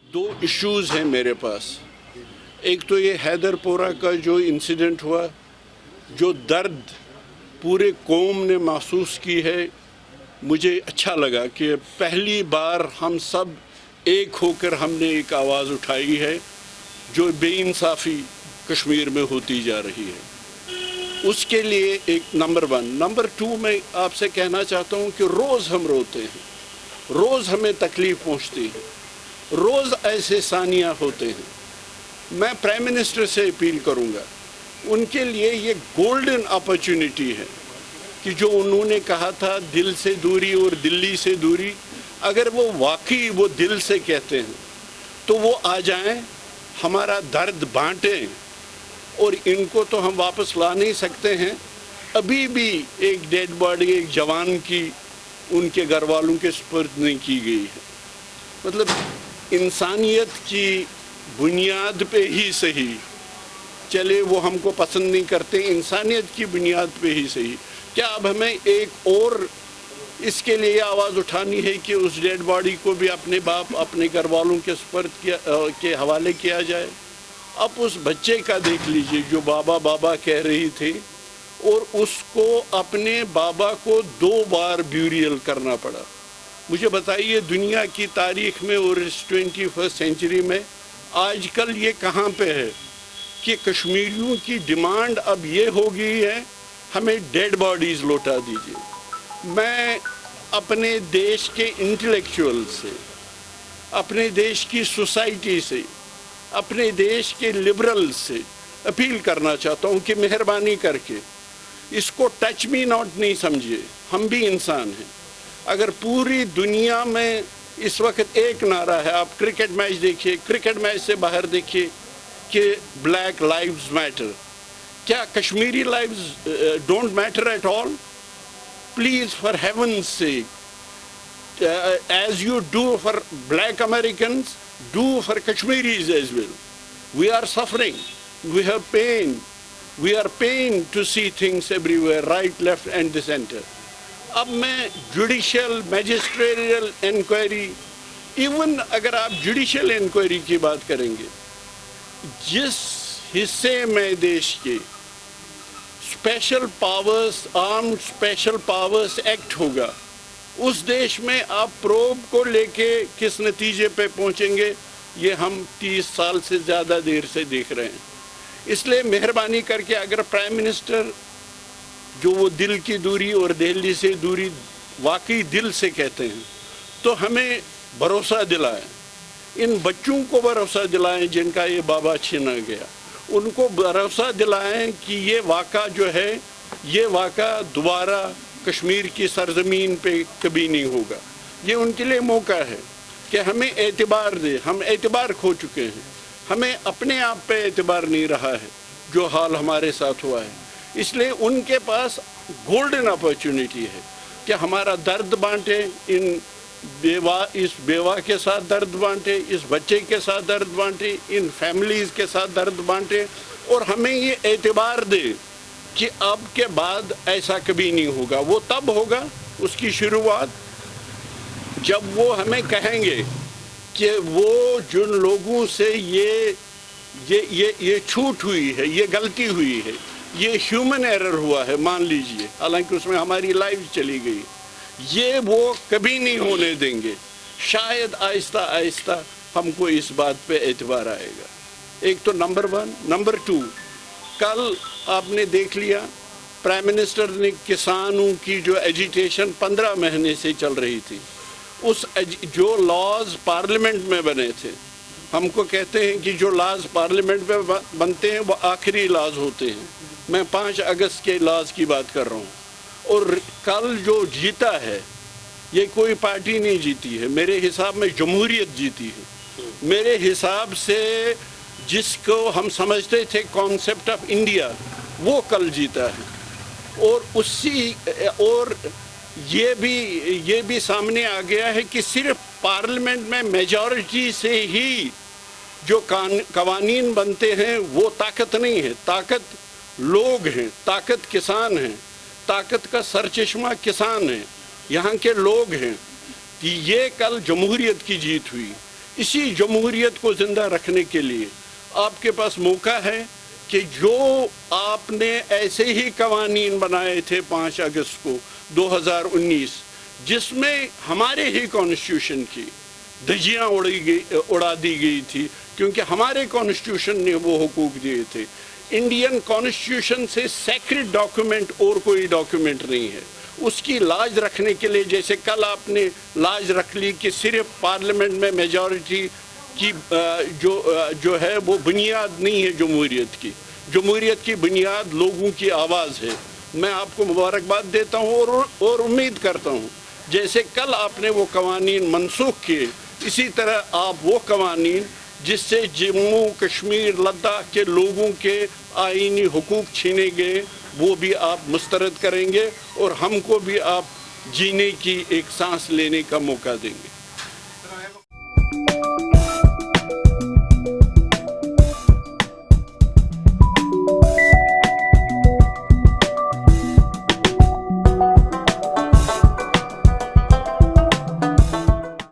दो इश्यूज़ हैं मेरे पास। एक तो ये हैदरपोरा का जो इंसिडेंट हुआ, जो दर्द पूरे कौम ने महसूस की है, मुझे अच्छा लगा कि पहली बार हम सब एक होकर हमने एक आवाज़ उठाई है जो बेइंसाफ़ी कश्मीर में होती जा रही है। उसके लिए एक नंबर 1। नंबर 2 मैं आपसे कहना चाहता हूँ कि रोज़ हम रोते हैं, रोज़ हमें तकलीफ़ पहुँचती है, रोज़ ऐसे सानिया होते हैं। मैं प्राइम मिनिस्टर से अपील करूँगा, उनके लिए ये गोल्डन अपॉर्चुनिटी है कि जो उन्होंने कहा था दिल से दूरी और दिल्ली से दूरी, अगर वो वाकई वो दिल से कहते हैं तो वो आ जाएं, हमारा दर्द बांटें। और इनको तो हम वापस ला नहीं सकते हैं। अभी भी एक डेड बॉडी एक जवान की उनके घर वालों के सुपुर्द नहीं की गई है। मतलब इंसानियत की बुनियाद पे ही सही, चले वो हमको पसंद नहीं करते, इंसानियत की बुनियाद पे ही सही। क्या अब हमें एक और इसके लिए आवाज़ उठानी है कि उस डेड बॉडी को भी अपने बाप अपने घर वालों के सुपुर्द के हवाले किया जाए? अब उस बच्चे का देख लीजिए जो बाबा बाबा कह रही थी, और उसको अपने बाबा को 2 बार ब्यूरियल करना पड़ा। मुझे बताइए दुनिया की तारीख में और इस 21st सेंचुरी में आजकल ये कहाँ पे है कि कश्मीरियों की डिमांड अब ये हो गई है हमें डेड बॉडीज़ लौटा दीजिए। मैं अपने देश के इंटेलेक्चुअल से, अपने देश की सोसाइटी से, अपने देश के लिबरल से अपील करना चाहता हूँ कि मेहरबानी करके इसको टच मी नॉट नहीं समझिए, हम भी इंसान हैं। अगर पूरी दुनिया में इस वक्त एक नारा है, आप क्रिकेट मैच देखिए, क्रिकेट मैच से बाहर देखिए कि ब्लैक लाइव्स मैटर, क्या Kashmiri lives don't matter at all? Please for heaven's sake, as you do for black Americans, do for Kashmiris as well. We are suffering, we have pain, we are pained to see things everywhere, right, left and the center. अब मैं judicial मैजिस्ट्रेरियल inquiry, even अगर आप judicial inquiry की बात करेंगे, जिस हिस्से में देश के special powers, armed special powers act होगा, उस देश में आप प्रोब को लेके किस नतीजे पे पहुंचेंगे, ये हम 30 साल से ज़्यादा देर से देख रहे हैं। इसलिए मेहरबानी करके अगर प्राइम मिनिस्टर जो वो दिल की दूरी और दिल्ली से दूरी वाकई दिल से कहते हैं, तो हमें भरोसा दिलाएं, इन बच्चों को भरोसा दिलाएं जिनका ये बाबा छीना गया, उनको भरोसा दिलाएं कि ये वाक़ा जो है, ये वाक़ा दोबारा कश्मीर की सरजमीन पे कभी नहीं होगा। ये उनके लिए मौका है कि हमें एतबार दे। हम एतबार खो चुके हैं, हमें अपने आप पे एतबार नहीं रहा है जो हाल हमारे साथ हुआ है। इसलिए उनके पास गोल्डन अपॉर्चुनिटी है कि हमारा दर्द बांटे, इस बेवा के साथ दर्द बांटे, इस बच्चे के साथ दर्द बांटे, इन फैमिलीज़ के साथ दर्द बांटे, और हमें ये एतबार दे कि अब के बाद ऐसा कभी नहीं होगा। वो तब होगा, उसकी शुरुआत जब वो हमें कहेंगे कि वो जिन लोगों से ये छूट हुई है, ये गलती हुई है, ये ह्यूमन एरर हुआ है, मान लीजिए, हालांकि उसमें हमारी लाइफ चली गई, ये वो कभी नहीं होने देंगे। शायद आहिस्ता आहिस्ता हमको इस बात पे एतबार आएगा। एक तो नंबर 1। नंबर 2, कल आपने देख लिया प्राइम मिनिस्टर ने किसानों की जो एजिटेशन 15 महीने से चल रही थी, उस जो लॉज पार्लियामेंट में बने थे, हमको कहते हैं कि जो लॉज पार्लियामेंट में बनते हैं वो आखिरी लॉज होते हैं। मैं 5 अगस्त के लॉज की बात कर रहा हूँ। और कल जो जीता है, ये कोई पार्टी नहीं जीती है, मेरे हिसाब में जमहूरियत जीती है। मेरे हिसाब से जिसको हम समझते थे कॉन्सेप्ट ऑफ इंडिया, वो कल जीता है। और ये भी सामने आ गया है कि सिर्फ पार्लियामेंट में मेजॉरिटी से ही जो कवानीन बनते हैं वो ताकत नहीं है। ताकत लोग हैं, ताकत किसान हैं, ताकत का सरचश्मा किसान है, यहाँ के लोग हैं। कि ये कल जमहूरियत की जीत हुई। اسی جمہوریت کو زندہ رکھنے کے لیے آپ کے پاس موقع ہے کہ جو آپ نے ایسے ہی قوانین بنائے تھے 5 اگست کو 2019 جس میں ہمارے ہی کانسٹیٹیوشن کی دھجیاں اڑا دی گئی تھی، کیونکہ ہمارے کانسٹیٹیوشن نے وہ حقوق دیے تھے۔ انڈین کانسٹیٹیوشن سے سیکرڈ ڈاکیومنٹ اور کوئی ڈاکیومنٹ نہیں ہے۔ اس کی لاج رکھنے کے لیے، جیسے کل آپ نے لاج رکھ لی کہ صرف پارلیمنٹ میں میجورٹی کی جو ہے وہ بنیاد نہیں ہے جمہوریت کی۔ جمہوریت کی بنیاد لوگوں کی آواز ہے۔ میں آپ کو مبارکباد دیتا ہوں اور امید کرتا ہوں جیسے کل آپ نے وہ قوانین منسوخ کیے، اسی طرح آپ وہ قوانین جس سے جموں کشمیر لداخ کے لوگوں کے آئینی حقوق چھینے گئے وہ بھی آپ مسترد کریں گے اور ہم کو بھی آپ جینے کی ایک سانس لینے کا موقع دیں گے۔